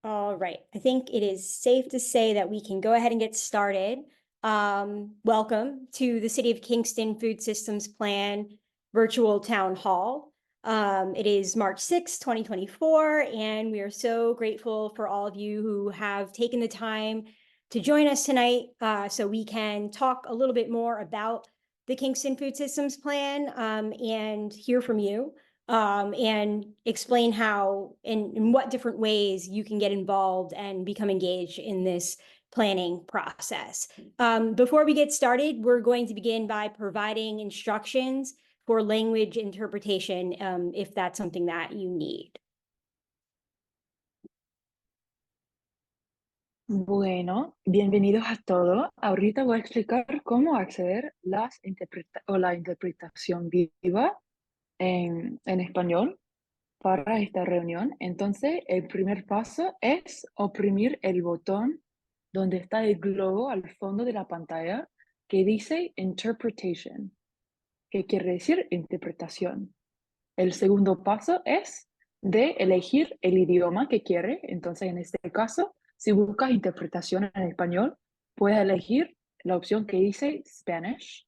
All right. I think it is safe to say that we can go ahead and get started. Welcome to the City of Kingston Food Systems Plan Virtual Town Hall. It is March 6, 2024, and we are so grateful for all of you who have taken the time to join us tonight so we can talk a little bit more about the Kingston Food Systems Plan and hear from you. And explain how, in what different ways you can get involved and become engaged in this planning process. Before we get started, we're going to begin by providing instructions for language interpretation, if that's something that you need. Bueno, bienvenidos a todos. Ahorita voy a explicar cómo acceder la interpretación viva en español para esta reunión. Entonces, el primer paso es oprimir el botón donde está el globo al fondo de la pantalla que dice Interpretation, que quiere decir interpretación. El segundo paso es de elegir el idioma que quiere. Entonces, en este caso, si buscas interpretación en español, puedes elegir la opción que dice Spanish.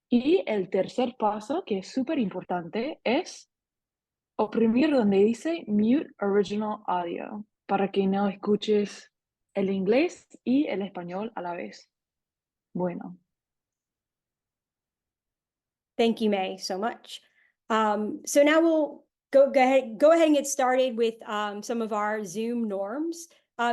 Y el tercer paso, que es súper importante, es oprimir donde dice Mute Original Audio, para que no escuches el inglés y el español a la vez. Bueno. Thank you, May, so much. So now we'll go ahead and get started with some of our Zoom norms.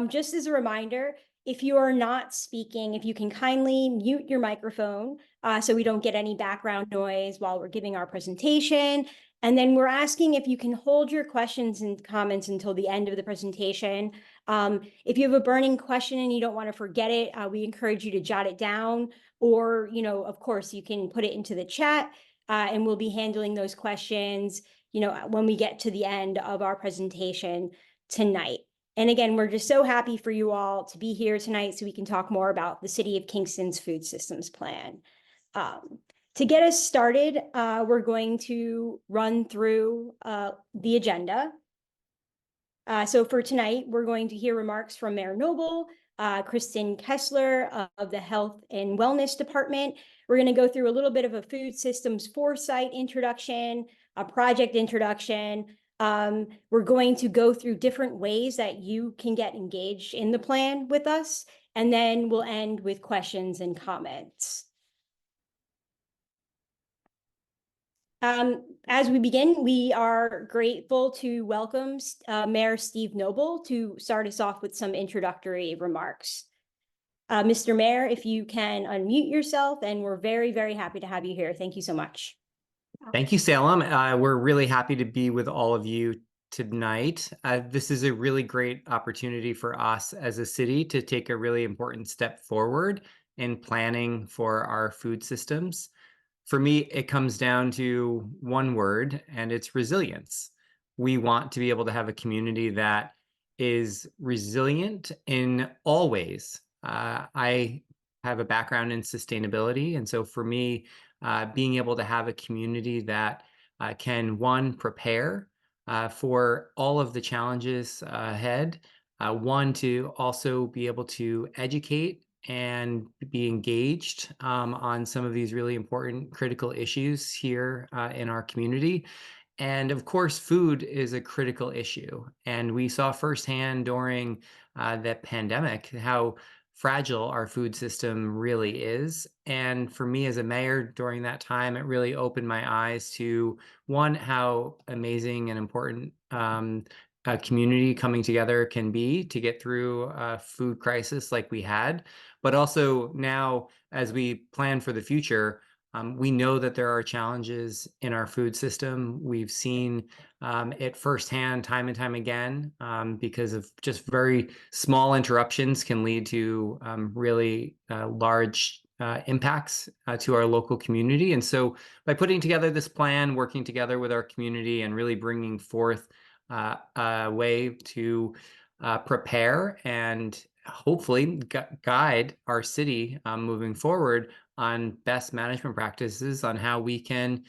Just as a reminder, if you are not speaking, if you can kindly mute your microphone so we don't get any background noise while we're giving our presentation. And then we're asking if you can hold your questions and comments until the end of the presentation. If you have a burning question and you don't want to forget it, we encourage you to jot it down, or, of course, you can put it into the chat and we'll be handling those questions, when we get to the end of our presentation tonight. And again, we're just so happy for you all to be here tonight so we can talk more about the City of Kingston's Food Systems Plan. To get us started, we're going to run through the agenda. So for tonight, we're going to hear remarks from Mayor Noble, Kristen Kessler of the Health and Wellness Department. We're going to go through a little bit of a food systems foresight introduction, a project introduction. We're going to go through different ways that you can get engaged in the plan with us, and then we'll end with questions and comments. As we begin, we are grateful to welcome Mayor Steve Noble to start us off with some introductory remarks. Mr. Mayor, if you can unmute yourself, and we're very, very happy to have you here. Thank you so much. Thank you, Salem. We're really happy to be with all of you tonight. This is a really great opportunity for us as a city to take a really important step forward in planning for our food systems. For me, it comes down to one word, and it's resilience. We want to be able to have a community that is resilient in all ways. I have a background in sustainability, and so for me, being able to have a community that can, one, prepare for all of the challenges ahead, one, to also be able to educate and be engaged on some of these really important critical issues here in our community. And of course, food is a critical issue. And we saw firsthand during the pandemic how fragile our food system really is. And for me as a mayor during that time, it really opened my eyes to, one, how amazing and important a community coming together can be to get through a food crisis like we had. But also now, as we plan for the future, we know that there are challenges in our food system. We've seen it firsthand time and time again because of just very small interruptions can lead to really large impacts to our local community. And so by putting together this plan, working together with our community, and really bringing forth a way to prepare and hopefully guide our city moving forward on best management practices on how we can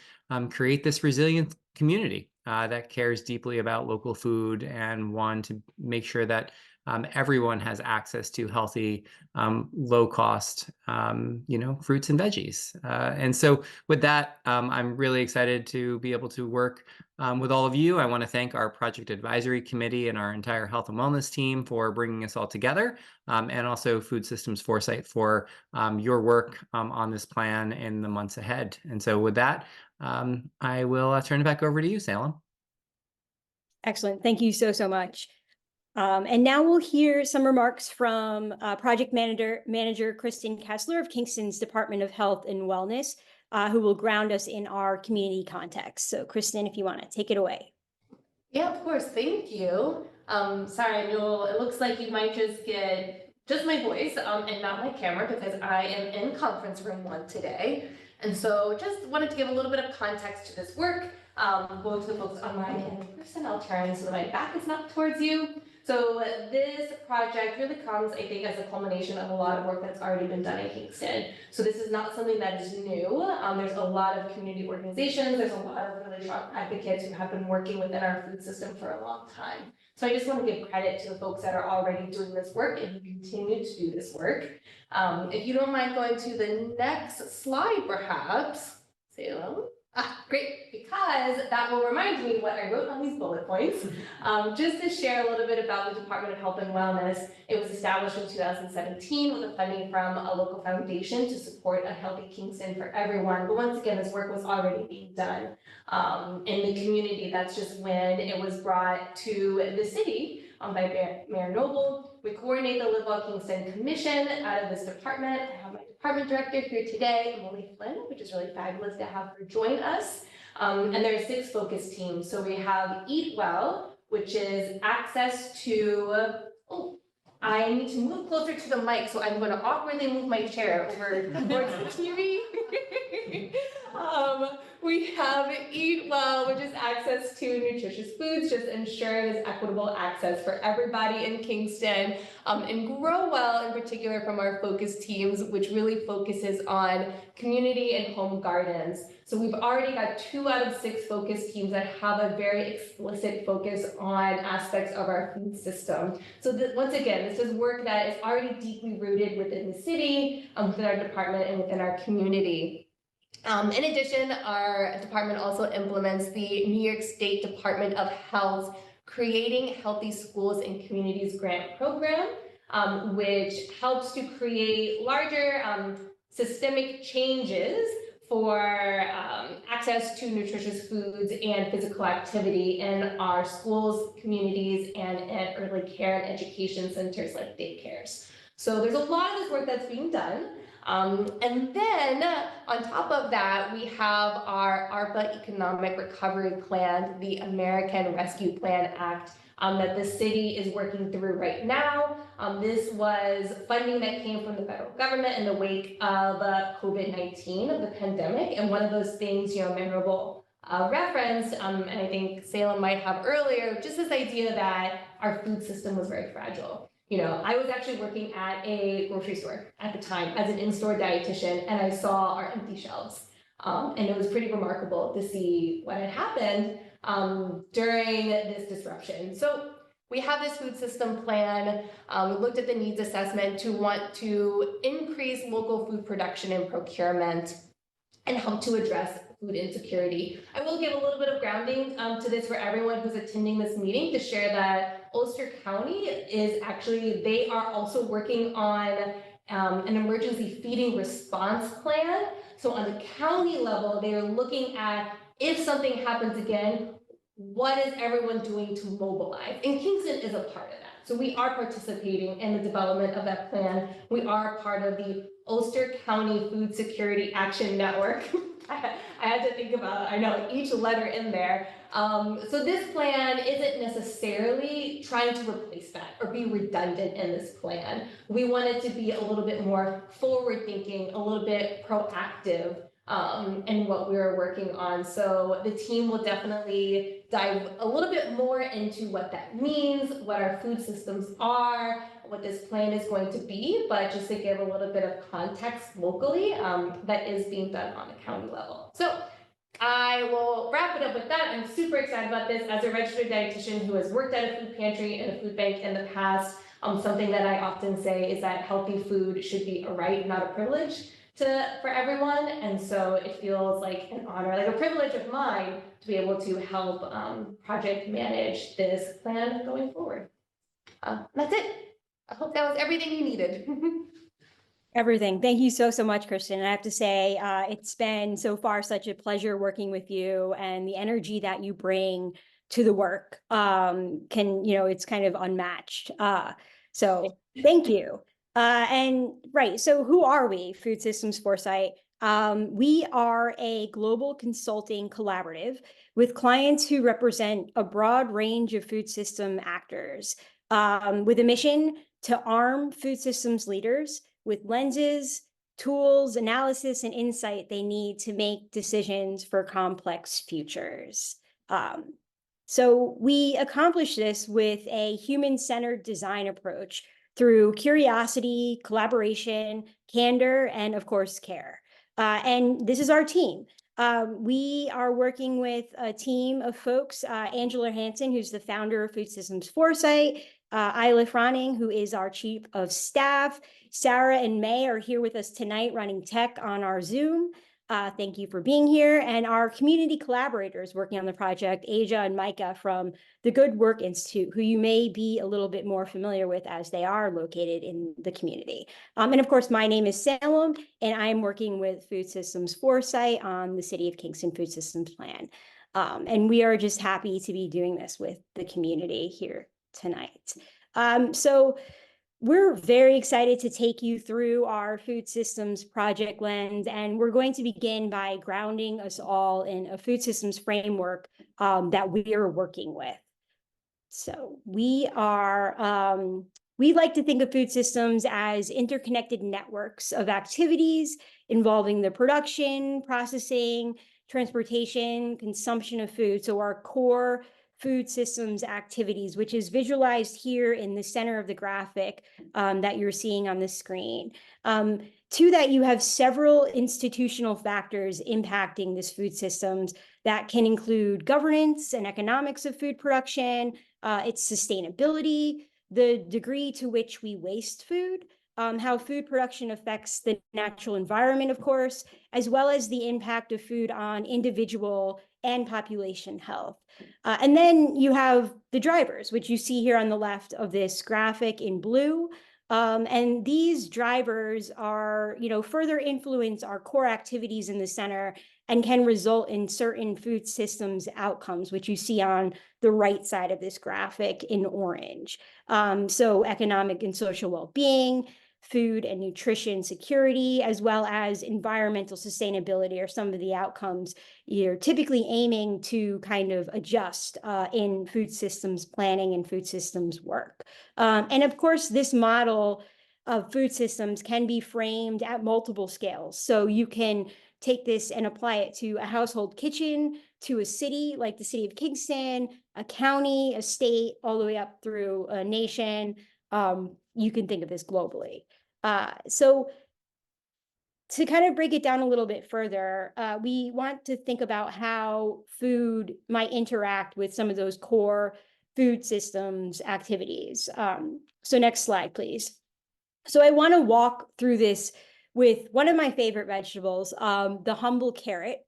create this resilient community that cares deeply about local food and want to make sure that everyone has access to healthy, low cost, fruits and veggies. And so with that, I'm really excited to be able to work with all of you. I want to thank our project advisory committee and our entire health and wellness team for bringing us all together, and also Food Systems Foresight for your work on this plan in the months ahead. And so with that, I will turn it back over to you, Salem. Excellent. Thank you so much. And now we'll hear some remarks from Project Manager Kristen Kessler of Kingston's Department of Health and Wellness, who will ground us in our community context. So Kristen, if you want to take it away. Yeah, of course. Thank you. Sorry, Newell, it looks like you might just get just my voice and not my camera because I am in conference room 1 today. And so just wanted to give a little bit of context to this work, both to the folks online and in person. I'll turn so that my back is not towards you. So this project really comes, I think, as a culmination of a lot of work that's already been done in Kingston. So this is not something that is new. There's a lot of community organizations, there's a lot of really strong advocates who have been working within our food system for a long time. So I just want to give credit to the folks that are already doing this work and who continue to do this work. If you don't mind going to the next slide, perhaps, Salem. Great, because that will remind me what I wrote on these bullet points. Just to share a little bit about the Department of Health and Wellness, it was established in 2017 with the funding from a local foundation to support a healthy Kingston for everyone. But once again, this work was already being done in the community. That's just when it was brought to the city by Mayor Noble. We coordinate the Live Well Kingston Commission out of this department. I have my department director here today, Emily Flynn, which is really fabulous to have her join us. And there are 6 focus teams. So we have Eat Well, which is access to, I need to move closer to the mic, so I'm going to awkwardly move my chair over towards the TV. We have Eat Well, which is access to nutritious foods, just ensuring there's equitable access for everybody in Kingston. And Grow Well, in particular, from our focus teams, which really focuses on community and home gardens. So we've already got 2 out of 6 focus teams that have a very explicit focus on aspects of our food system. So once again, this is work that is already deeply rooted within the city, within our department, and within our community. In addition, our department also implements the New York State Department of Health Creating Healthy Schools and Communities grant program, which helps to create larger systemic changes for access to nutritious foods and physical activity in our schools, communities, and at early care and education centers like daycares. So there's a lot of this work that's being done. And then on top of that, we have our ARPA Economic Recovery Plan, the American Rescue Plan Act, that the city is working through right now. This was funding that came from the federal government in the wake of COVID-19, of the pandemic. And one of those things, memorable reference, and I think Salem might have earlier, just this idea that our food system was very fragile. I was actually working at a grocery store at the time as an in-store dietitian, and I saw our empty shelves. And it was pretty remarkable to see what had happened during this disruption. So we have this food system plan. We looked at the needs assessment to want to increase local food production and procurement and help to address food insecurity. I will give a little bit of grounding to this for everyone who's attending this meeting to share that Ulster County is actually, they are also working on an emergency feeding response plan. So on the county level, they are looking at if something happens again, what is everyone doing to mobilize? And Kingston is a part of that. So we are participating in the development of that plan. We are part of the Ulster County Food Security Action Network. I had to think about, each letter in there. So this plan isn't necessarily trying to replace that or be redundant in this plan. We want it to be a little bit more forward-thinking, a little bit proactive in what we are working on. So the team will definitely dive a little bit more into what that means, what our food systems are, what this plan is going to be, but just to give a little bit of context locally, that is being done on the county level. So I will wrap it up with that. I'm super excited about this. As a registered dietitian who has worked at a food pantry and a food bank in the past, Something that I often say is that healthy food should be a right, not a privilege for everyone. And so it feels like an honor, like a privilege of mine to be able to help project manage this plan going forward. That's it. I hope that was everything you needed. Everything. Thank you so, so much, Kristen. And I have to say, it's been so far such a pleasure working with you, and the energy that you bring to the work it's kind of unmatched. So thank you. And right, so who are we, Food Systems Foresight? We are a global consulting collaborative with clients who represent a broad range of food system actors, with a mission to arm food systems leaders with lenses, tools, analysis, and insight they need to make decisions for complex futures. So we accomplish this with a human-centered design approach through curiosity, collaboration, candor, and of course, care. And this is our team. We are working with a team of folks, Angela Hansen, who's the founder of Food Systems Foresight, Isla Froning, who is our chief of staff. Sarah and May are here with us tonight running tech on our Zoom. Thank you for being here. And our community collaborators working on the project, Asia and Micah from the Good Work Institute, who you may be a little bit more familiar with as they are located in the community. And of course, my name is Salem, and I'm working with Food Systems Foresight on the City of Kingston Food Systems Plan. And we are just happy to be doing this with the community here tonight. So we're very excited to take you through our food systems project lens, and we're going to begin by grounding us all in a food systems framework that we are working with. So we like to think of food systems as interconnected networks of activities involving the production, processing, transportation, consumption of food. So our core food systems activities, which is visualized here in the center of the graphic that you're seeing on the screen. To that, you have several institutional factors impacting this food systems that can include governance and economics of food production, its sustainability, the degree to which we waste food, how food production affects the natural environment, of course, as well as the impact of food on individual and population health. And then you have the drivers, which you see here on the left of this graphic in blue. And these drivers are, further influence our core activities in the center and can result in certain food systems outcomes, which you see on the right side of this graphic in orange. So economic and social well-being, food and nutrition security, as well as environmental sustainability are some of the outcomes you're typically aiming to kind of adjust in food systems planning and food systems work. And of course, this model of food systems can be framed at multiple scales. So you can take this and apply it to a household kitchen, to a city like the city of Kingston, a county, a state, all the way up through a nation. You can think of this globally. So to kind of break it down a little bit further, we want to think about how food might interact with some of those core food systems activities. So next slide, please. So I want to walk through this with one of my favorite vegetables, the humble carrot.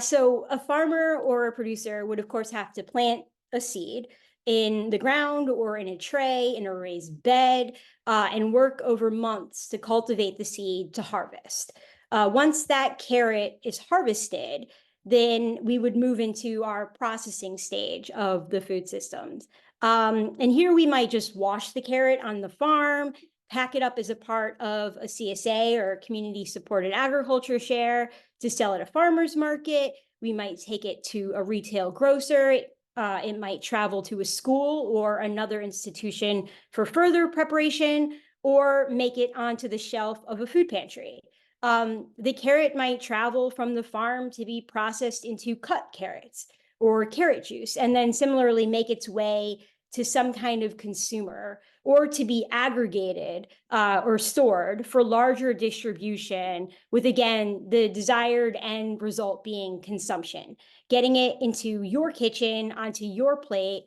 So a farmer or a producer would, of course, have to plant a seed in the ground or in a tray, in a raised bed, and work over months to cultivate the seed to harvest. Once that carrot is harvested, then we would move into our processing stage of the food systems. And here we might just wash the carrot on the farm, pack it up as a part of a CSA or community supported agriculture share to sell at a farmer's market. We might take it to a retail grocer. It might travel to a school or another institution for further preparation, or make it onto the shelf of a food pantry. The carrot might travel from the farm to be processed into cut carrots or carrot juice, and then similarly make its way to some kind of consumer, or to be aggregated or stored for larger distribution, with, again, the desired end result being consumption, getting it into your kitchen, onto your plate,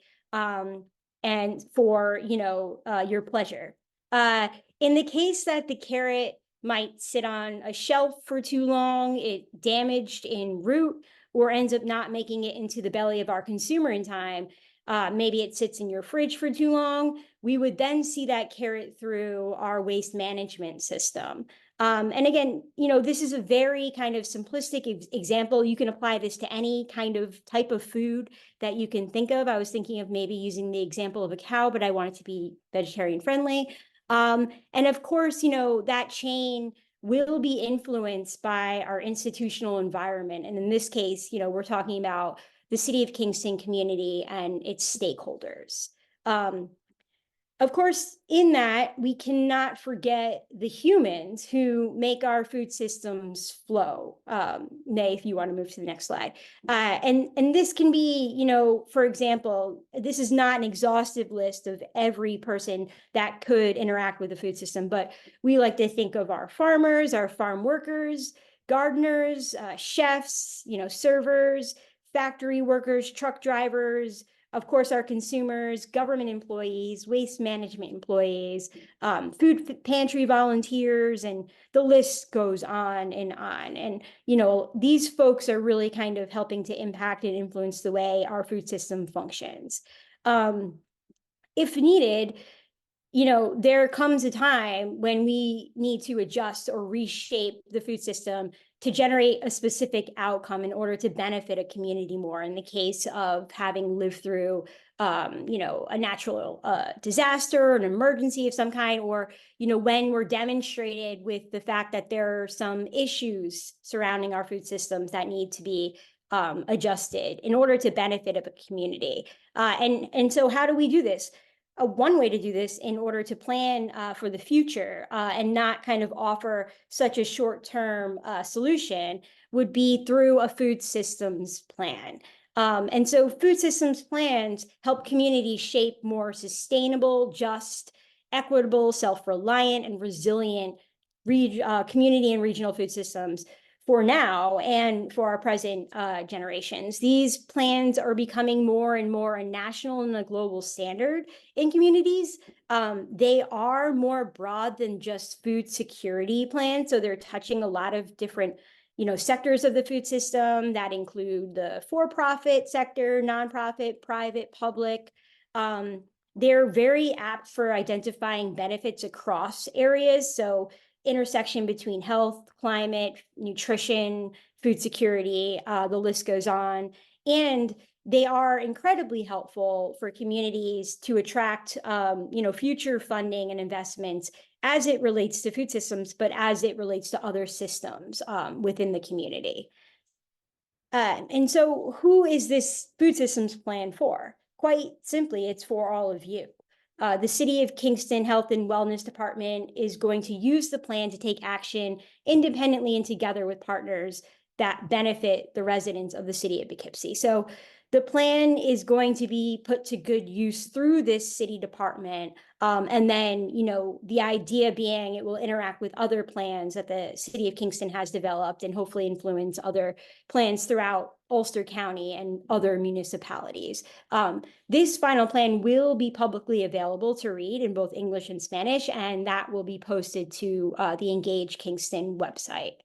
and for, your pleasure. In the case that the carrot might sit on a shelf for too long, it damaged en route, or ends up not making it into the belly of our consumer in time, maybe it sits in your fridge for too long, we would then see that carrot through our waste management system. And again, this is a very kind of simplistic example. You can apply this to any kind of type of food that you can think of. I was thinking of maybe using the example of a cow, but I want it to be vegetarian friendly. And of course, that chain will be influenced by our institutional environment. And in this case, we're talking about the City of Kingston community and its stakeholders. Of course, in that, we cannot forget the humans who make our food systems flow. Nay, if you want to move to the next slide. And this can be, for example, this is not an exhaustive list of every person that could interact with the food system, but we like to think of our farmers, our farm workers, gardeners, chefs, servers, factory workers, truck drivers, of course, our consumers, government employees, waste management employees, food pantry volunteers, and the list goes on and on. And, these folks are really kind of helping to impact and influence the way our food system functions. If needed, there comes a time when we need to adjust or reshape the food system to generate a specific outcome in order to benefit a community more. In the case of having lived through, a natural disaster, an emergency of some kind, or, when we're demonstrated with the fact that there are some issues surrounding our food systems that need to be adjusted in order to benefit of a community. And so how do we do this? One way to do this in order to plan for the future and not kind of offer such a short-term solution would be through a food systems plan. And so food systems plans help communities shape more sustainable, just, equitable, self-reliant, and resilient community and regional food systems for now and for our present generations. These plans are becoming more and more a national and a global standard in communities. They are more broad than just food security plans. So they're touching a lot of different sectors of the food system that include the for-profit sector, nonprofit, private, public. They're very apt for identifying benefits across areas. So intersection between health, climate, nutrition, food security, the list goes on. And they are incredibly helpful for communities to attract, future funding and investments as it relates to food systems, but as it relates to other systems within the community. And so who is this food systems plan for? Quite simply, it's for all of you. The City of Kingston Health and Wellness Department is going to use the plan to take action independently and together with partners that benefit the residents of the city of Poughkeepsie. So the plan is going to be put to good use through this city department. And then, the idea being it will interact with other plans that the City of Kingston has developed and hopefully influence other plans throughout Ulster County and other municipalities. This final plan will be publicly available to read in both English and Spanish, and that will be posted to the Engage Kingston website.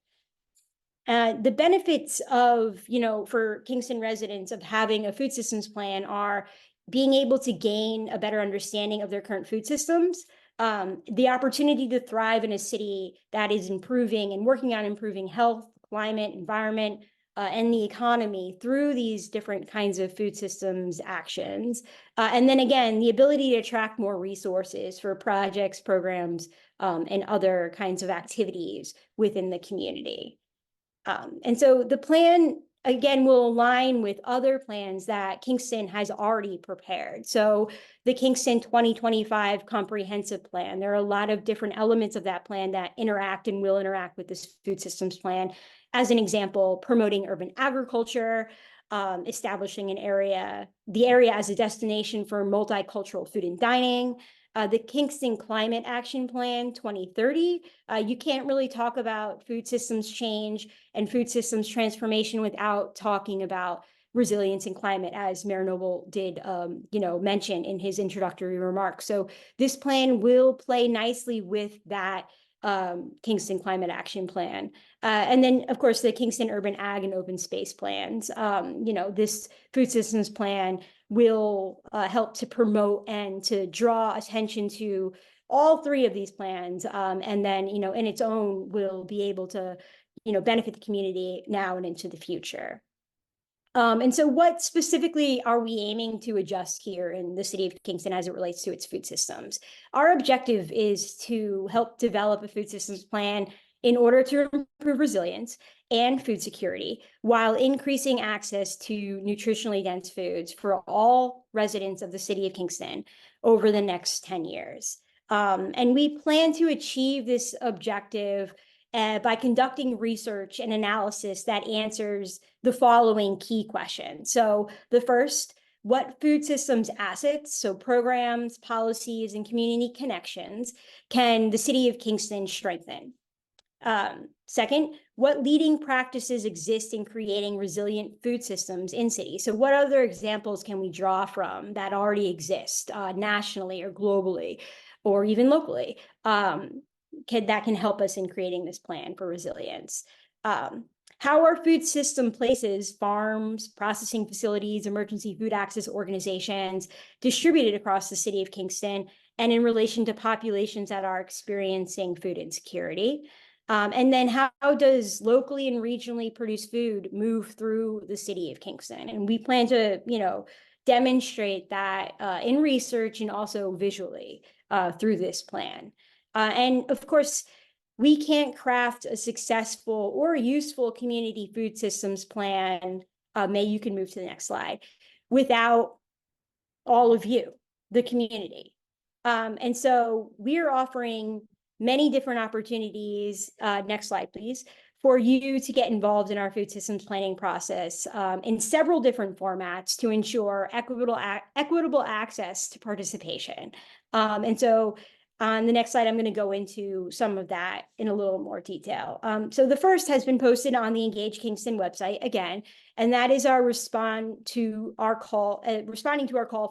The benefits of, for Kingston residents of having a food systems plan are being able to gain a better understanding of their current food systems, the opportunity to thrive in a city that is improving and working on improving health, climate, environment, and the economy through these different kinds of food systems actions. And then again, the ability to attract more resources for projects, programs, and other kinds of activities within the community. And so the plan, again, will align with other plans that Kingston has already prepared. So the Kingston 2025 Comprehensive Plan, there are a lot of different elements of that plan that interact and will interact with this food systems plan. As an example, promoting urban agriculture, establishing the area as a destination for multicultural food and dining, the Kingston Climate Action Plan 2030. You can't really talk about food systems change and food systems transformation without talking about resilience and climate, as Mayor Noble did, mention in his introductory remarks. So this plan will play nicely with that Kingston Climate Action Plan. And then, of course, the Kingston Urban Ag and Open Space Plans. This food systems plan will help to promote and to draw attention to all three of these plans. And then, in its own, will be able to, benefit the community now and into the future. And so what specifically are we aiming to adjust here in the city of Kingston as it relates to its food systems? Our objective is to help develop a food systems plan in order to improve resilience and food security while increasing access to nutritionally dense foods for all residents of the city of Kingston over the next 10 years. And we plan to achieve this objective by conducting research and analysis that answers the following key questions. So the first, what food systems assets, so programs, policies, and community connections can the city of Kingston strengthen? Second, what leading practices exist in creating resilient food systems in cities? So what other examples can we draw from that already exist nationally or globally or even locally? That can help us in creating this plan for resilience. How are food system places, farms, processing facilities, emergency food access organizations distributed across the city of Kingston and in relation to populations that are experiencing food insecurity? And then how does locally and regionally produced food move through the city of Kingston? And we plan to, demonstrate that in research and also visually through this plan. And of course, we can't craft a successful or useful community food systems plan. May, you can move to the next slide, without all of you, the community. And so we're offering many different opportunities, next slide, please, for you to get involved in our food systems planning process in several different formats to ensure equitable access to participation. And so on the next slide, I'm going to go into some of that in a little more detail. So the first has been posted on the Engage Kingston website again, and that is our responding to our call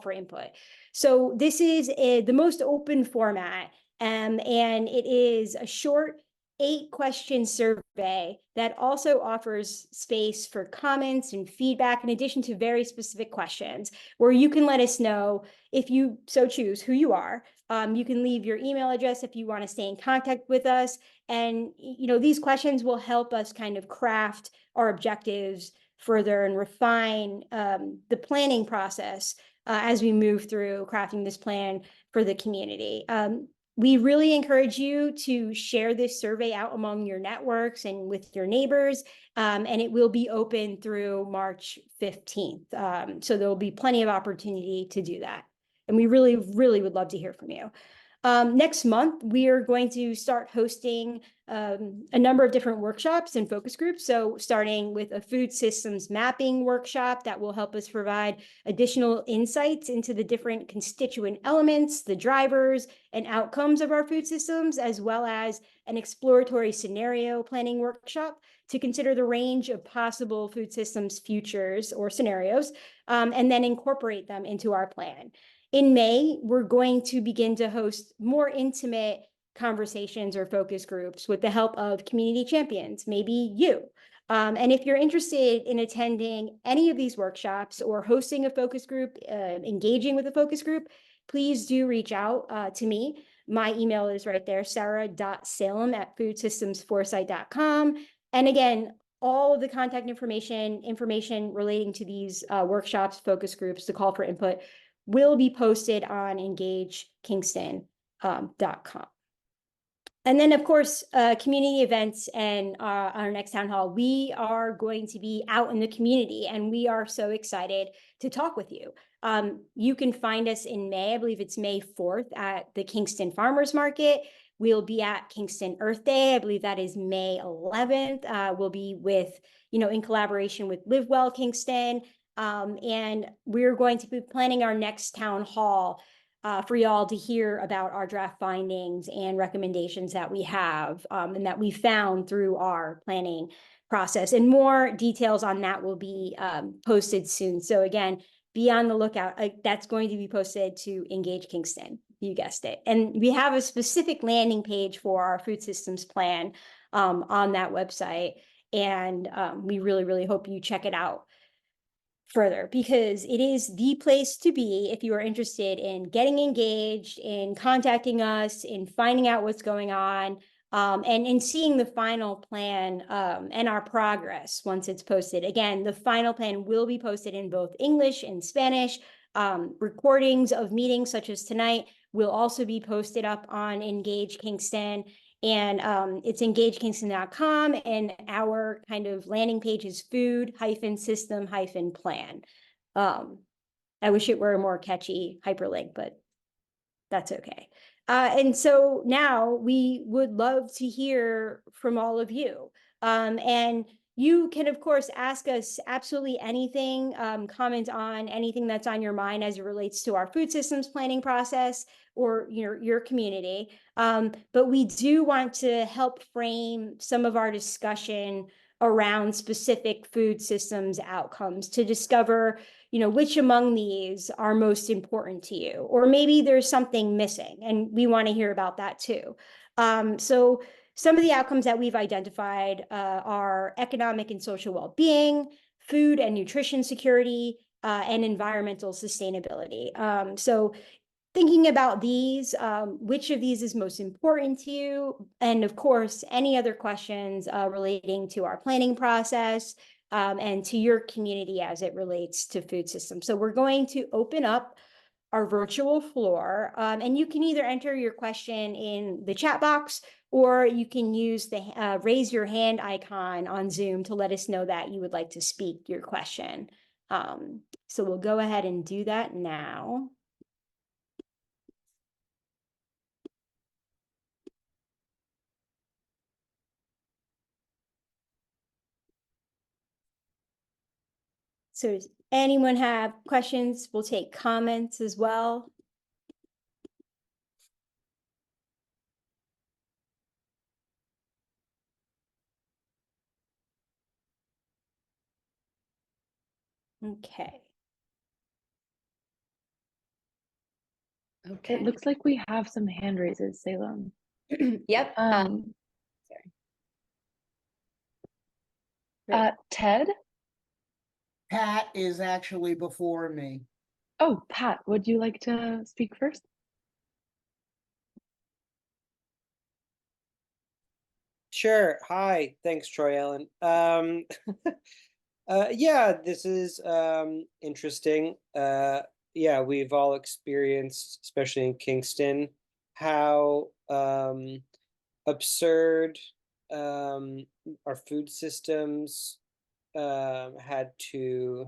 for input. So this is the most open format, and it is a short 8-question survey that also offers space for comments and feedback in addition to very specific questions where you can let us know, if you so choose, who you are. You can leave your email address if you want to stay in contact with us. And, these questions will help us kind of craft our objectives further and refine the planning process as we move through crafting this plan for the community. We really encourage you to share this survey out among your networks and with your neighbors, and it will be open through March 15th. So there will be plenty of opportunity to do that. And we really, really would love to hear from you. Next month, we are going to start hosting a number of different workshops and focus groups. So starting with a food systems mapping workshop that will help us provide additional insights into the different constituent elements, the drivers and outcomes of our food systems, as well as an exploratory scenario planning workshop to consider the range of possible food systems futures or scenarios, and then incorporate them into our plan. In May, we're going to begin to host more intimate conversations or focus groups with the help of community champions, maybe you. And if you're interested in attending any of these workshops or hosting a focus group, engaging with a focus group, please do reach out to me. My email is right there, sarah.salem@foodsystemsforesight.com. And again, all of the contact information relating to these workshops, focus groups, the call for input will be posted on engagekingston.com. And then, of course, community events and our next town hall, we are going to be out in the community, and we are so excited to talk with you. You can find us in May, I believe it's May 4th, at the Kingston Farmers Market. We'll be at Kingston Earth Day. I believe that is May 11th. We'll be with, in collaboration with Live Well Kingston. And we're going to be planning our next town hall for y'all to hear about our draft findings and recommendations that we have and that we found through our planning process, and more details on that will be posted soon. So again, be on the lookout. That's going to be posted to Engage Kingston. You guessed it. And we have a specific landing page for our food systems plan on that website. And we really, really hope you check it out further, because it is the place to be if you are interested in getting engaged, in contacting us, in finding out what's going on, and in seeing the final plan and our progress once it's posted. Again, the final plan will be posted in both English and Spanish. Recordings of meetings such as tonight will also be posted up on Engage Kingston. And it's engagekingston.com, and our kind of landing page is food-system-plan. I wish it were a more catchy hyperlink, but that's okay. And so now we would love to hear from all of you. And you can, of course, ask us absolutely anything, comment on anything that's on your mind as it relates to our food systems planning process or your community. But we do want to help frame some of our discussion around specific food systems outcomes to discover, which among these are most important to you, or maybe there's something missing, and we want to hear about that too. So some of the outcomes that we've identified are economic and social well-being, food and nutrition security, and environmental sustainability. So thinking about these, which of these is most important to you? And of course, any other questions relating to our planning process and to your community as it relates to food systems. So we're going to open up our virtual floor, and you can either enter your question in the chat box, or you can use the raise your hand icon on Zoom to let us know that you would like to speak your question. So we'll go ahead and do that now. So does anyone have questions? We'll take comments as well. Okay. It looks like we have some hand raises, Salem. Yep. Ted? Pat is actually before me. Oh, Pat, would you like to speak first? Sure. Hi. Thanks, Troy Allen. Yeah, this is interesting. Yeah, we've all experienced, especially in Kingston, how absurd our food systems how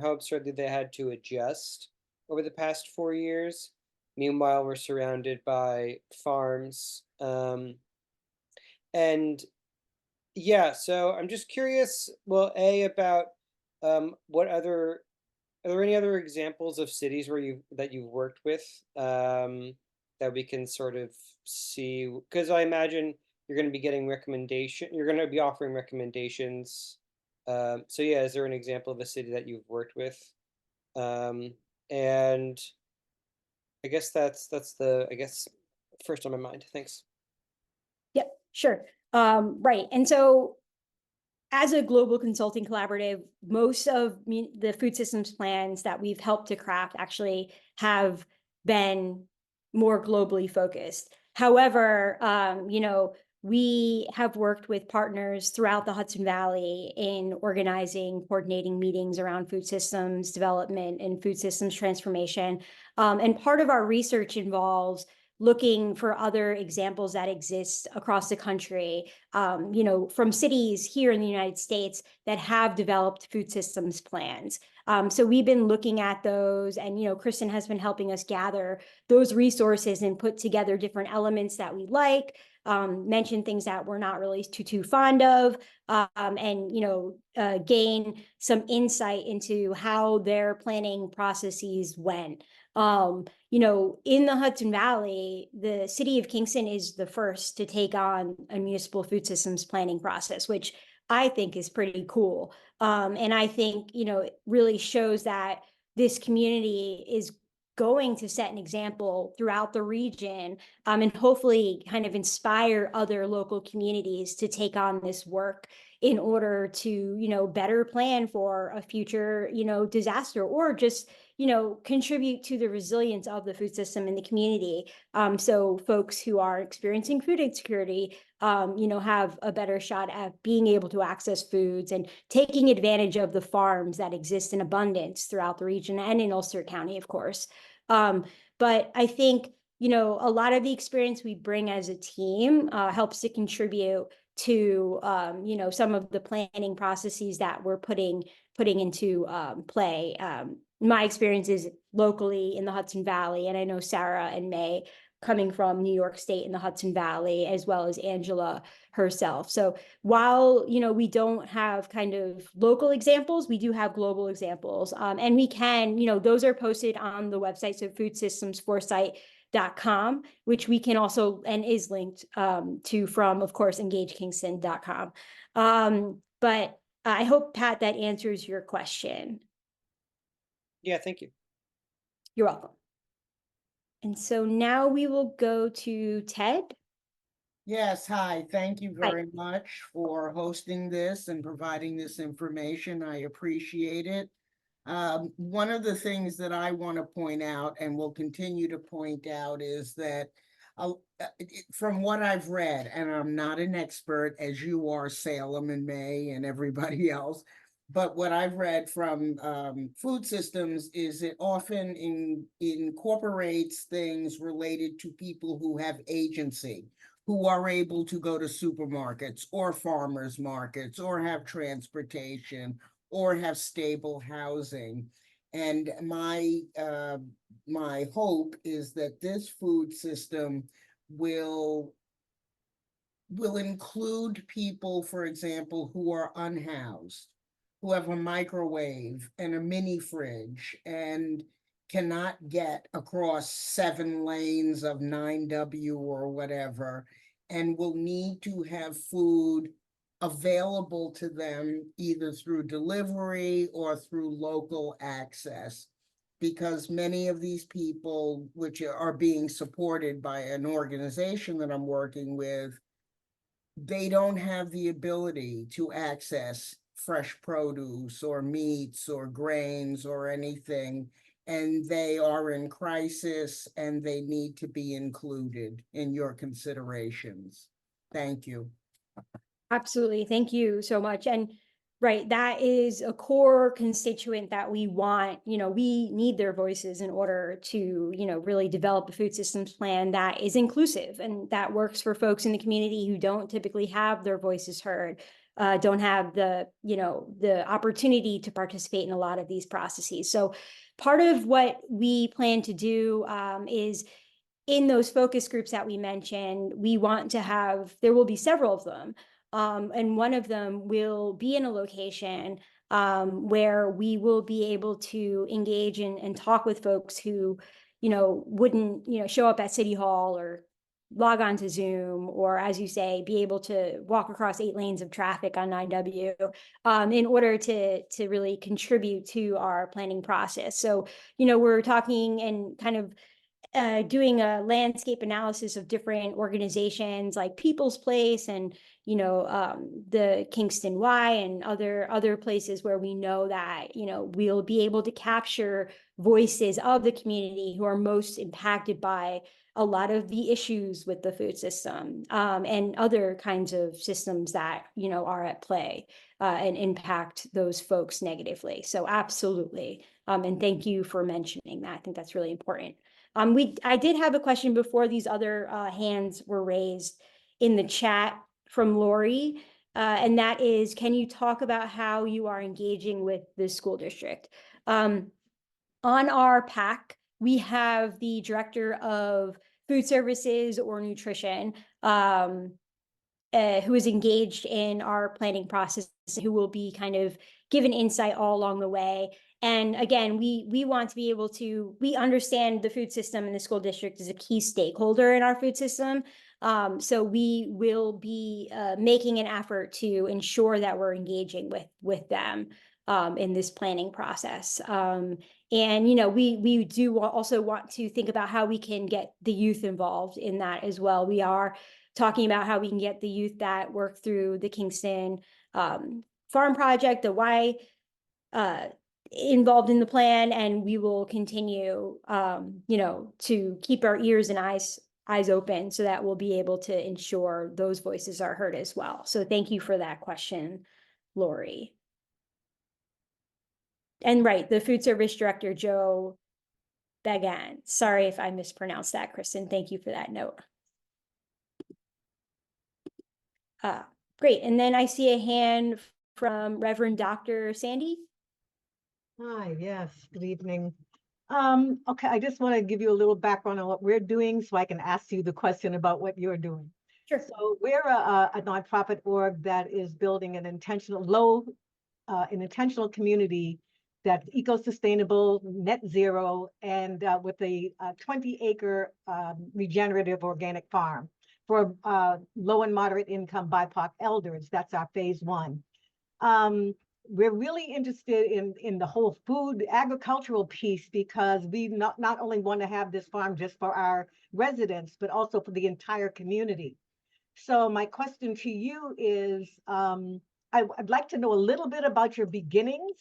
absurdly they had to adjust over the past 4 years. Meanwhile, we're surrounded by farms. And yeah, so I'm just curious, well, about are there any other examples of cities where that you've worked with that we can sort of see? Because I imagine you're going to be getting you're going to be offering recommendations. So yeah, is there an example of a city that you've worked with? And I guess that's first on my mind. Thanks. Yep, sure. Right. And so as a global consulting collaborative, most of the food systems plans that we've helped to craft actually have been more globally focused. However, we have worked with partners throughout the Hudson Valley in organizing, coordinating meetings around food systems development and food systems transformation. And part of our research involves looking for other examples that exist across the country, from cities here in the United States that have developed food systems plans. So we've been looking at those, and Kristen has been helping us gather those resources and put together different elements that we like, mention things that we're not really too fond of, and gain some insight into how their planning processes went. In the Hudson Valley, the city of Kingston is the first to take on a municipal food systems planning process, which I think is pretty cool. And I think, it really shows that this community is going to set an example throughout the region, and hopefully kind of inspire other local communities to take on this work in order to, better plan for a future, disaster, or just, contribute to the resilience of the food system in the community. So folks who are experiencing food insecurity, have a better shot at being able to access foods and taking advantage of the farms that exist in abundance throughout the region and in Ulster County, of course. But I think, a lot of the experience we bring as a team helps to contribute to, some of the planning processes that we're putting into play. My experience is locally in the Hudson Valley, and I know Sarah and May coming from New York State in the Hudson Valley, as well as Angela herself. So while, we don't have kind of local examples, we do have global examples. And we can, those are posted on the website, so foodsystemsforesight.com, which we can also, and is linked to from, of course, engagekingston.com. But I hope, Pat, that answers your question. Yeah, thank you. You're welcome. And so now we will go to Ted. Yes, hi. Thank you Hi. very much for hosting this and providing this information. I appreciate it. One of the things that I want to point out and will continue to point out is that from what I've read, and I'm not an expert as you are, Salem and May and everybody else, but what I've read from food systems is it often incorporates things related to people who have agency, who are able to go to supermarkets or farmers markets or have transportation or have stable housing. And my hope is that this food system will include people, for example, who are unhoused, who have a microwave and a mini fridge and cannot get across 7 lanes of 9W or whatever, and will need to have food available to them either through delivery or through local access. Because many of these people, which are being supported by an organization that I'm working with, they don't have the ability to access fresh produce or meats or grains or anything, and they are in crisis and they need to be included in your considerations. Thank you. Absolutely. Thank you so much. And right, that is a core constituent that we want. We need their voices in order to, really develop a food systems plan that is inclusive and that works for folks in the community who don't typically have their voices heard, don't have the, the opportunity to participate in a lot of these processes. So part of what we plan to do is in those focus groups that we mentioned, we want to have, there will be several of them. And one of them will be in a location where we will be able to engage and talk with folks who, wouldn't, show up at City Hall or log on to Zoom, or as you say, be able to walk across 8 lanes of traffic on 9W in order to really contribute to our planning process. So, we're talking and kind of doing a landscape analysis of different organizations like People's Place and the Kingston Y and other places where we know that we'll be able to capture voices of the community who are most impacted by a lot of the issues with the food system and other kinds of systems that are at play and impact those folks negatively. So absolutely, and thank you for mentioning that. I think that's really important. I did have a question before these other hands were raised in the chat from Lori, and that is, can you talk about how you are engaging with the school district? On our PAC, we have the director of food services or nutrition who is engaged in our planning process, who will be kind of given insight all along the way. And again, we want to be able to, we understand the food system and the school district is a key stakeholder in our food system. So we will be making an effort to ensure that we're engaging with them in this planning process. And, you know, we do also want to think about how we can get the youth involved in that as well. We are talking about how we can get the youth that work through the Kingston Farm Project, the Y, involved in the plan, and we will continue, you know, to keep our ears and eyes open so that we'll be able to ensure those voices are heard as well. So thank you for that question, Lori. And right, the food service director, Joe Bagan. Sorry if I mispronounced that, Kristen. Thank you for that note. Great. And then I see a hand from Reverend Dr. Sandy. Hi, yes, good evening. Okay, I just want to give you a little background on what we're doing so I can ask you the question about what you're doing. Sure. So we're a nonprofit org that is building an intentional intentional community that's eco-sustainable, net zero, and with a 20-acre regenerative organic farm for low and moderate income BIPOC elders. That's our phase 1. We're really interested in the whole food agricultural piece because we not only want to have this farm just for our residents, but also for the entire community. So my question to you is, I'd like to know a little bit about your beginnings,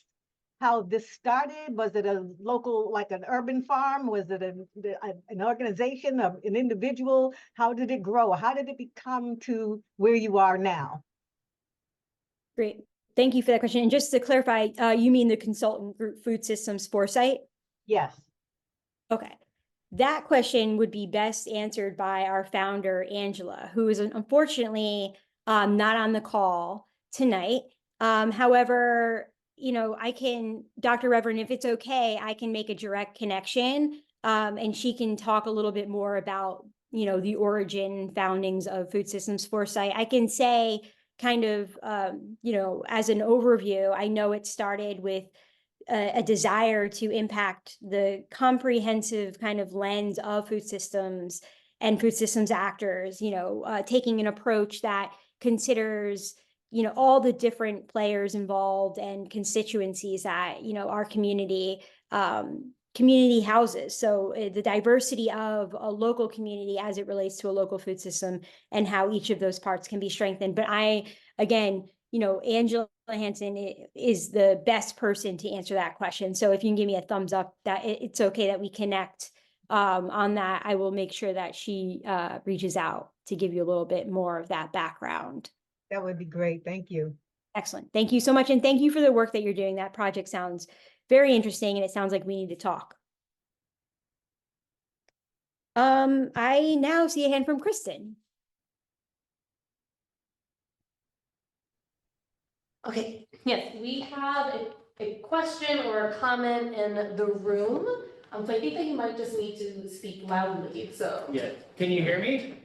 how this started. Was it a local, like an urban farm? Was it an organization, an individual? How did it grow? How did it become to where you are now? Great. Thank you for that question. And just to clarify, you mean the consultant group Food Systems Foresight? Yes. Okay. That question would be best answered by our founder, Angela, who is unfortunately not on the call tonight. However, you know, Dr. Reverend, if it's okay, I can make a direct connection and she can talk a little bit more about, you know, the origin foundings of Food Systems Foresight. I can say kind of, you know, as an overview, I know it started with a desire to impact the comprehensive kind of lens of food systems and food systems actors, you know, taking an approach that considers, you know, all the different players involved and constituencies that, you know, our community houses. So the diversity of a local community as it relates to a local food system and how each of those parts can be strengthened. But again, you know, Angela Hansen is the best person to answer that question. So if you can give me a thumbs up that it's okay that we connect on that, I will make sure that she reaches out to give you a little bit more of that background. That would be great. Thank you. Excellent. Thank you so much. And thank you for the work that you're doing. That project sounds very interesting and it sounds like we need to talk. I now see a hand from Kristen. Okay, yes, we have a question or a comment in the room. So I think that you might just need to speak loudly, so. Yeah, can you hear me?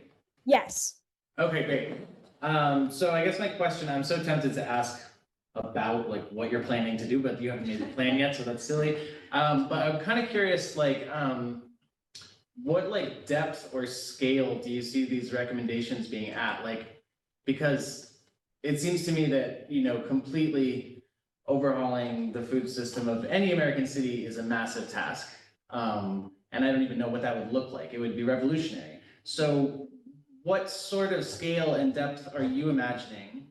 Yes. Okay, great. So I guess my question, I'm so tempted to ask about like what you're planning to do, but you haven't made the plan yet, so that's silly. But I'm kind of curious, like, what like depth or scale do you see these recommendations being at? Like, because it seems to me that, you know, completely overhauling the food system of any American city is a massive task. And I don't even know what that would look like. It would be revolutionary. So what sort of scale and depth are you imagining?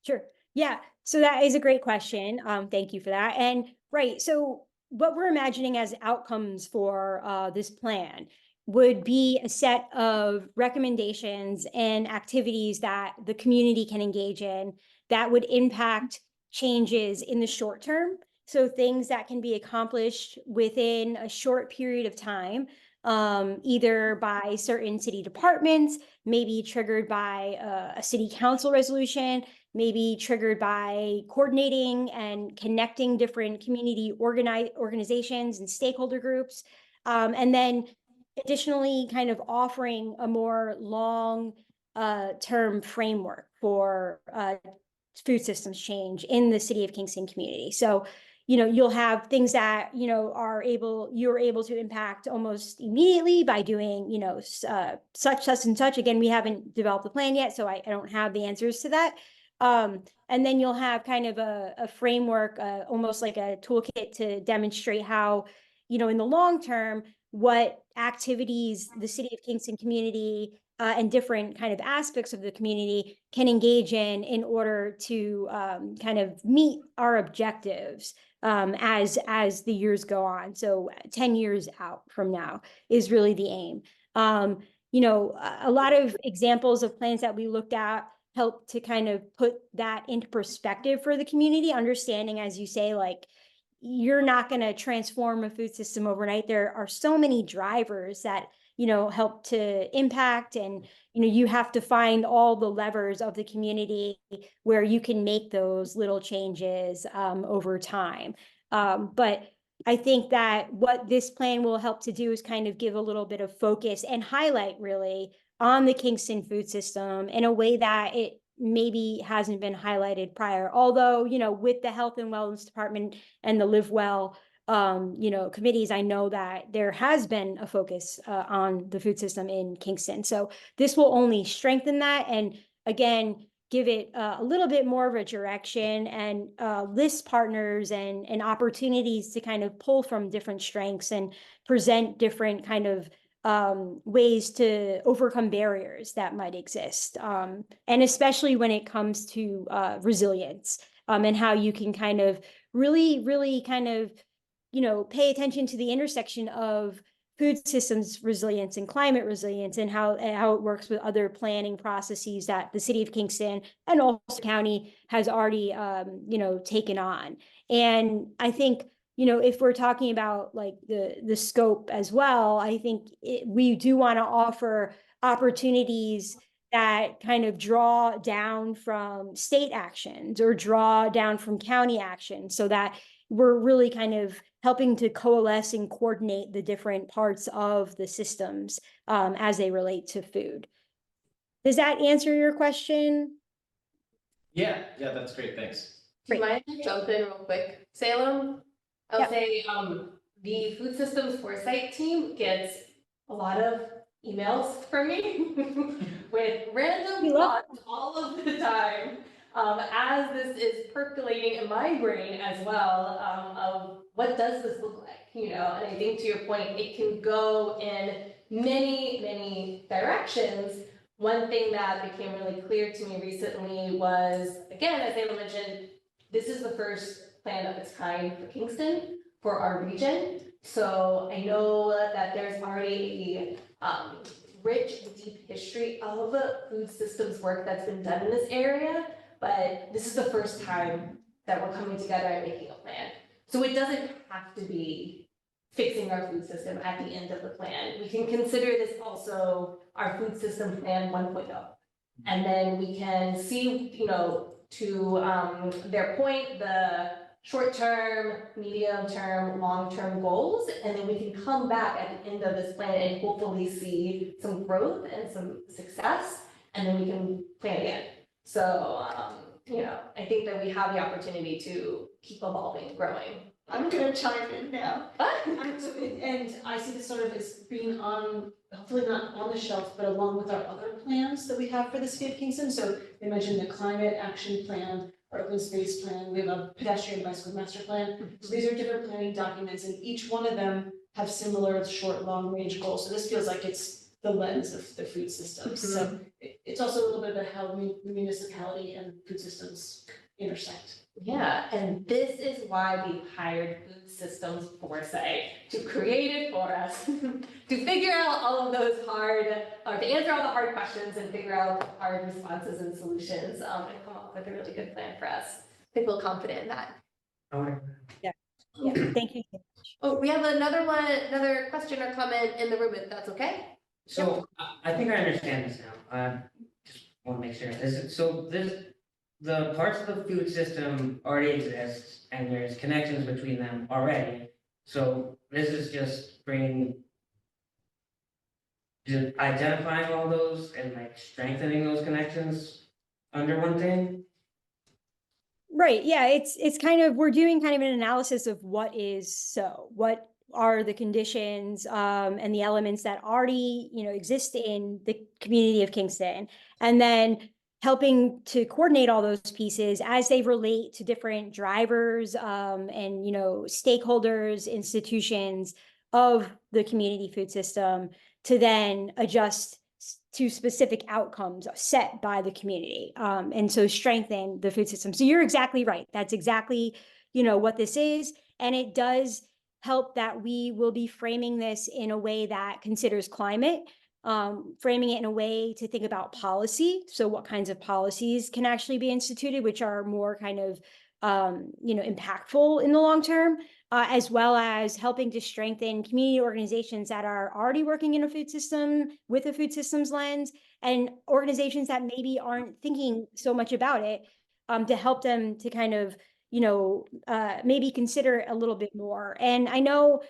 Sure. Yeah. So that is a great question. Thank you for that. And right. So what we're imagining as outcomes for this plan would be a set of recommendations and activities that the community can engage in that would impact changes in the short term. So things that can be accomplished within a short period of time, either by certain city departments, maybe triggered by a city council resolution, maybe triggered by coordinating and connecting different community organizations and stakeholder groups. And then additionally, kind of offering a more long term framework for food systems change in the City of Kingston community. So, you'll have things that, you're able to impact almost immediately by doing, such and such. Again, we haven't developed a plan yet, so I don't have the answers to that. And then you'll have kind of a framework, almost like a toolkit to demonstrate how, in the long term, what activities the City of Kingston community and different kind of aspects of the community can engage in order to kind of meet our objectives as the years go on. So 10 years out from now is really the aim. A lot of examples of plans that we looked at help to kind of put that into perspective for the community, understanding, as you say, like, you're not going to transform a food system overnight. There are so many drivers that, help to impact, and, you have to find all the levers of the community where you can make those little changes over time. But I think that what this plan will help to do is kind of give a little bit of focus and highlight really on the Kingston food system in a way that it maybe hasn't been highlighted prior. Although, with the Health and Wellness Department and the Live Well, committees, I know that there has been a focus on the food system in Kingston. So this will only strengthen that, and again, give it a little bit more of a direction, and list partners and opportunities to kind of pull from different strengths and present different kind of ways to overcome barriers that might exist. And especially when it comes to resilience, and how you can kind of really kind of, pay attention to the intersection of food systems resilience and climate resilience, and how it works with other planning processes that the City of Kingston and also county has already, taken on. And I think, if we're talking about like the scope as well, I think we do want to offer opportunities that kind of draw down from state actions or draw down from county action, so that we're really kind of helping to coalesce and coordinate the different parts of the systems as they relate to food. Does that answer your question? Yeah, that's great, thanks. Do you mind if I jump in real quick, Salem? I'll Yeah. say, the food systems foresight team gets a lot of emails from me with random thoughts all of the time. As this is percolating in my brain as well, of what does this look like, and I think to your point, it can go in many directions. One thing that became really clear to me recently was, again, as Ayla mentioned, this is the first plan of its kind for Kingston, for our region. So I know that there's already a rich, deep history of food systems work that's been done in this area, but this is the first time that we're coming together and making a plan. So it doesn't have to be fixing our food system at the end of the plan. We can consider this also our food system plan 1.0. And then we can see, to their point, the short-term, medium-term, long-term goals, and then we can come back at the end of this plan and hopefully see some growth and some success, and then we can plan again. So, I think that we have the opportunity to keep evolving and growing. I'm gonna chime in now. And I see this sort of as being on, hopefully not on the shelf, but along with our other plans that we have for the City of Kingston. So they mentioned the climate action plan, our open space plan, we have a pedestrian bicycle master plan. So these are different planning documents, and each one of them have similar short, long range goals. So this feels like it's the lens of the food systems. So it's also a little bit about how the municipality and food systems intersect. Yeah, and this is why we've hired Food Systems Foresight to create it for us, to figure out all of those hard, or to answer all the hard questions and figure out hard responses and solutions, and come up with a really good plan for us. I feel confident in that. Yeah, thank you. Oh, we have another question or comment in the room, if that's okay? So I think I understand this now. Just want to make sure. The parts of the food system already exist, and there's connections between them already. So this is just identifying all those and like strengthening those connections under one thing. Right. Yeah. It's kind of, we're doing kind of an analysis of what is so, what are the conditions and the elements that already, exist in the community of Kingston, and then helping to coordinate all those pieces as they relate to different drivers and, stakeholders, institutions of the community food system to then adjust to specific outcomes set by the community, and so strengthen the food system. So you're exactly right. That's exactly, what this is. And it does help that we will be framing this in a way that considers climate, framing it in a way to think about policy. So what kinds of policies can actually be instituted, which are more kind of, impactful in the long term, as well as helping to strengthen community organizations that are already working in a food system with a food systems lens, and organizations that maybe aren't thinking so much about it, to help them to kind of, maybe consider a little bit more. And I know,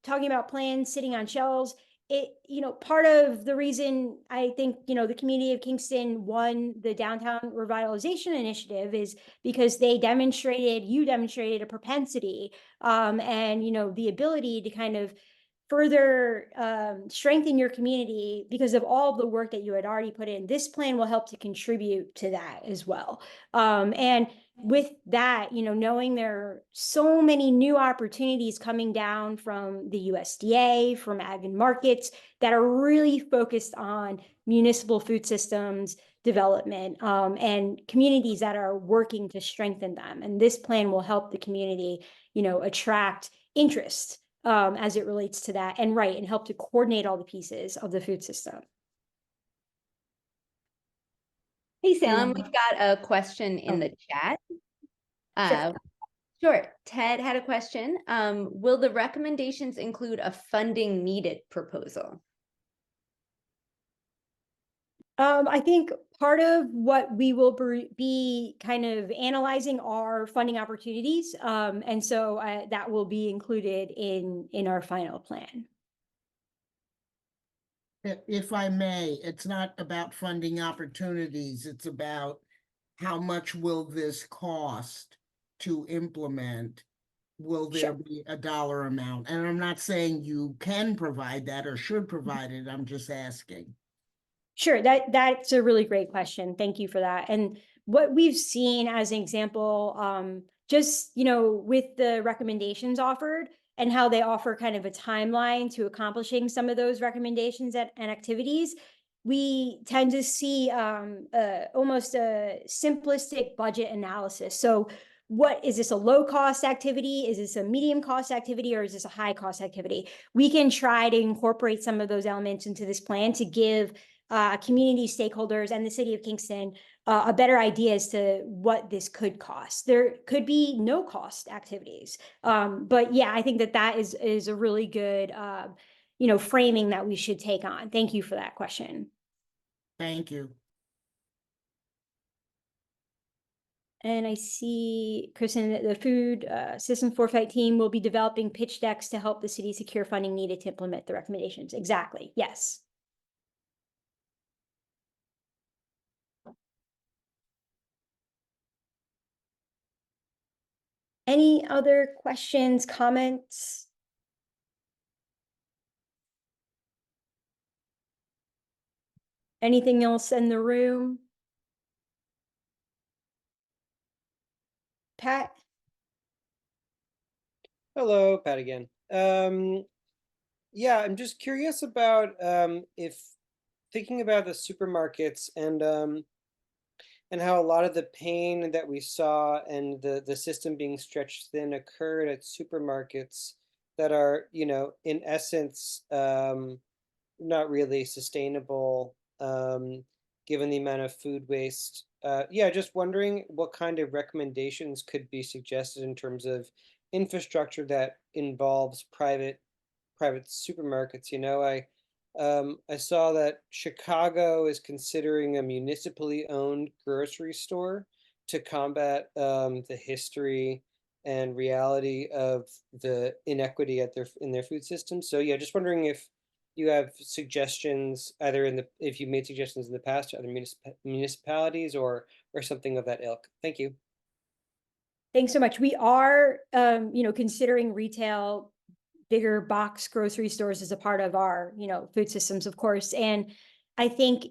talking about plans sitting on shelves, it, part of the reason I think, the community of Kingston won the downtown revitalization initiative is because you demonstrated a propensity, and, the ability to kind of further strengthen your community because of all of the work that you had already put in. This plan will help to contribute to that as well. And with that, knowing there are so many new opportunities coming down from the USDA, from ag and markets, that are really focused on municipal food systems development, and communities that are working to strengthen them. And this plan will help the community, attract interest as it relates to that, and help to coordinate all the pieces of the food system. Hey, Salem, we've got a question in the chat. Sure. Ted had a question. Will the recommendations include a funding needed proposal? I think part of what we will be kind of analyzing are funding opportunities. And so that will be included in our final plan. If I may, it's not about funding opportunities, it's about how much will this cost to implement? Will there be a dollar amount? And I'm not saying you can provide that or should provide it, I'm just asking. Sure, that's a really great question. Thank you for that. And what we've seen as an example, just, with the recommendations offered and how they offer kind of a timeline to accomplishing some of those recommendations and activities, we tend to see almost a simplistic budget analysis. So what is this, a low cost activity? Is this a medium cost activity, or is this a high cost activity? We can try to incorporate some of those elements into this plan to give community stakeholders and the city of Kingston a better idea as to what this could cost. There could be no cost activities. But yeah, I think that is a really good, framing that we should take on. Thank you for that question. Thank you. And I see, Kristen, that the food system foresight team will be developing pitch decks to help the city secure funding needed to implement the recommendations. Exactly. Yes. Any other questions, comments? Anything else in the room? Pat? Hello, Pat again. Yeah, I'm just curious about if thinking about the supermarkets and how a lot of the pain that we saw and the system being stretched thin occurred at supermarkets that are, in essence, not really sustainable, given the amount of food waste. Yeah, just wondering what kind of recommendations could be suggested in terms of infrastructure that involves private supermarkets. I saw that Chicago is considering a municipally owned grocery store to combat the history and reality of the inequity in their food system. So yeah, just wondering if you have suggestions, either if you made suggestions in the past to other municipalities or something of that ilk. Thank you. Thanks so much. We are, considering retail, bigger box grocery stores as a part of our, food systems, of course. And I think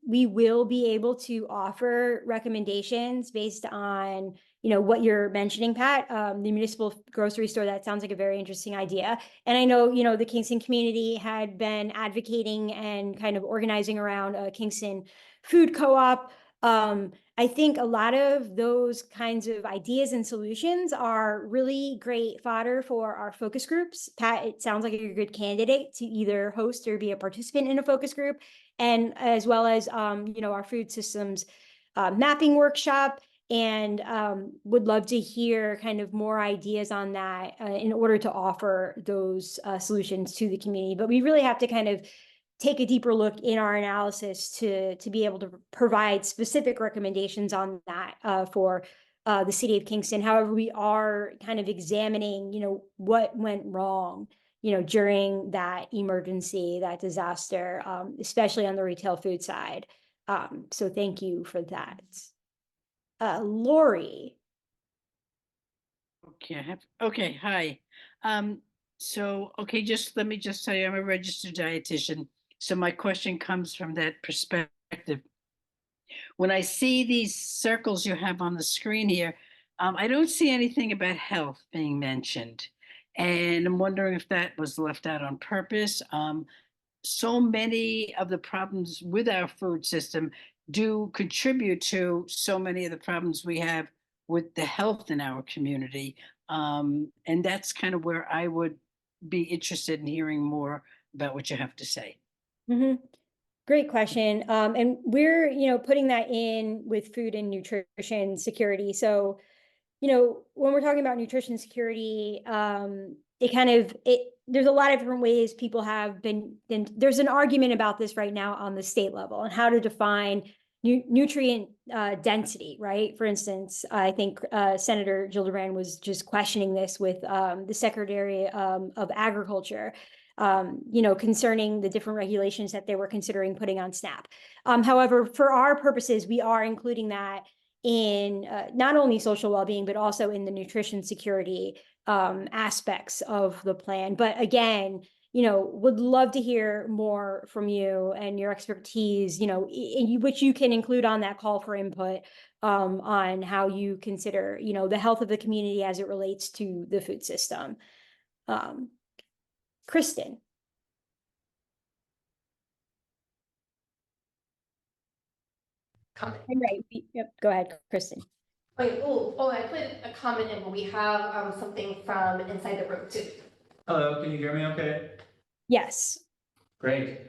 we will be able to offer recommendations based on, what you're mentioning, Pat. The municipal grocery store, that sounds like a very interesting idea. And I know, the Kingston community had been advocating and kind of organizing around a Kingston food co-op. I think a lot of those kinds of ideas and solutions are really great fodder for our focus groups. Pat, it sounds like you're a good candidate to either host or be a participant in a focus group, and as well as, our food systems mapping workshop. And would love to hear kind of more ideas on that in order to offer those solutions to the community. But we really have to kind of take a deeper look in our analysis to be able to provide specific recommendations on that for the city of Kingston. However, we are kind of examining, what went wrong, during that emergency, that disaster, especially on the retail food side. So thank you for that. Lori. Okay, hi. Just let me just tell you, I'm a registered dietitian. So my question comes from that perspective. When I see these circles you have on the screen here, I don't see anything about health being mentioned. And I'm wondering if that was left out on purpose. So many of the problems with our food system do contribute to so many of the problems we have with the health in our community. And that's kind of where I would be interested in hearing more about what you have to say. Mm-hmm. Great question. And we're, putting that in with food and nutrition security. So, when we're talking about nutrition security, there's a lot of different ways people have been, there's an argument about this right now on the state level and how to define nutrient density, right? For instance, I think Senator Gillibrand was just questioning this with the Secretary of Agriculture, concerning the different regulations that they were considering putting on SNAP. However, for our purposes, we are including that in not only social well-being, but also in the nutrition security aspects of the plan. But again, would love to hear more from you and your expertise, which you can include on that call for input on how you consider, the health of the community as it relates to the food system. Kristen. Comment. Right. Yep. Go ahead, Kristen. Wait, I put a comment in, but we have something from inside the room too. Hello, can you hear me okay? Yes. Great.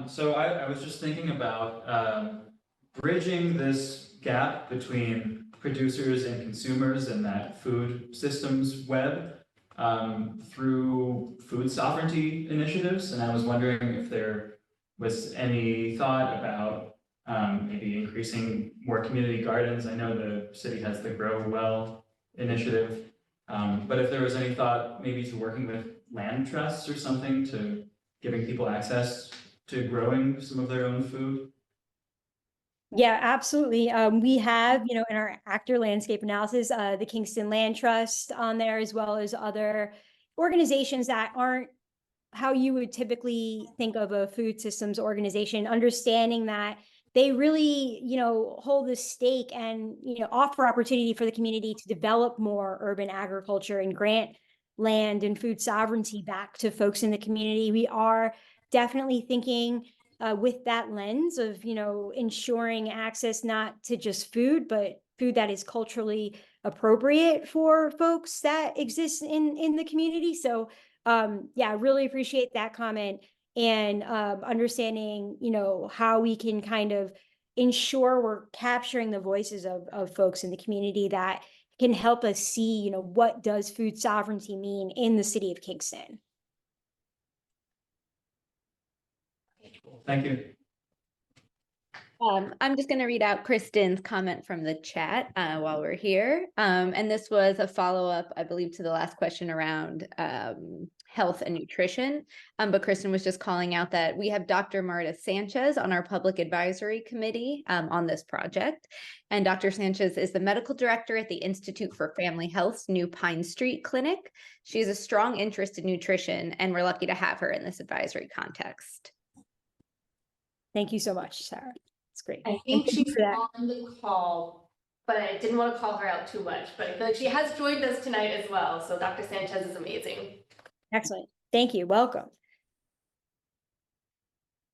So I was just thinking about bridging this gap between producers and consumers and that food systems web through food sovereignty initiatives. And I was wondering if there was any thought about maybe increasing more community gardens. I know the city has the Grow Well initiative, but if there was any thought maybe to working with land trusts or something to giving people access to growing some of their own food. Yeah, absolutely. We have, in our actor landscape analysis, the Kingston Land Trust on there, as well as other organizations that aren't how you would typically think of a food systems organization, understanding that they really, hold the stake and, offer opportunity for the community to develop more urban agriculture and grant land and food sovereignty back to folks in the community. We are definitely thinking with that lens of, ensuring access not to just food, but food that is culturally appropriate for folks that exist in the community. So yeah, really appreciate that comment and understanding, how we can kind of ensure we're capturing the voices of folks in the community that can help us see, what does food sovereignty mean in the city of Kingston. Thank you. I'm just going to read out Kristen's comment from the chat while we're here. And this was a follow-up, I believe, to the last question around health and nutrition. But Kristen was just calling out that we have Dr. Marta Sanchez on our public advisory committee on this project. And Dr. Sanchez is the medical director at the Institute for Family Health's New Pine Street Clinic. She has a strong interest in nutrition, and we're lucky to have her in this advisory context. Thank you so much, Sarah. It's great. I And think thank you she's for that. on the call, but I didn't want to call her out too much. But I feel like she has joined us tonight as well. So Dr. Sanchez is amazing. Excellent. Thank you. Welcome.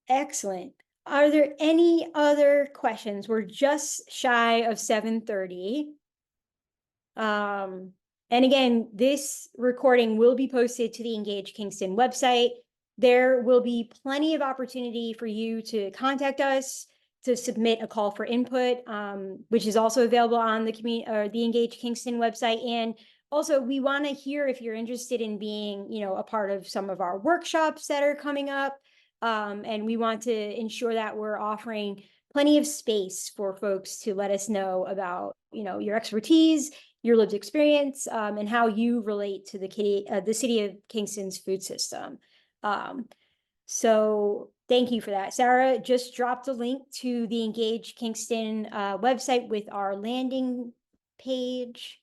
Excellent. Are there any other questions? We're just shy of 7:30. And again, this recording will be posted to the Engage Kingston website. There will be plenty of opportunity for you to contact us, to submit a call for input, which is also available on the Engage Kingston website. And also, we want to hear if you're interested in being, a part of some of our workshops that are coming up. And we want to ensure that we're offering plenty of space for folks to let us know about, your expertise, your lived experience, and how you relate to the city of Kingston's food system. So thank you for that. Sarah just dropped a link to the Engage Kingston website with our landing page.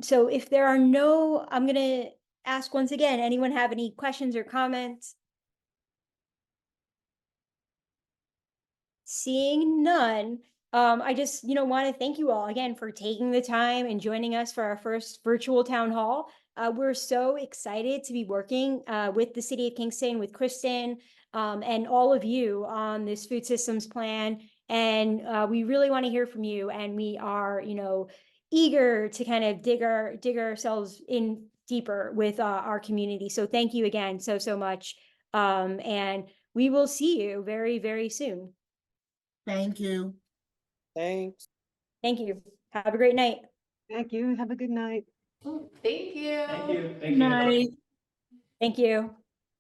So if there are I'm going to ask once again, anyone have any questions or comments? Seeing none, I just, want to thank you all again for taking the time and joining us for our first virtual town hall. We're so excited to be working with the City of Kingston, with Kristen, and all of you on this food systems plan. And we really want to hear from you. And we are, eager to kind of dig ourselves in deeper with our community. So thank you again so much. And we will see you very, very soon. Thank you. Thanks. Thank you. Have a great night. Thank you. Have a good night. Thank you. Thank you. Night. Thank you.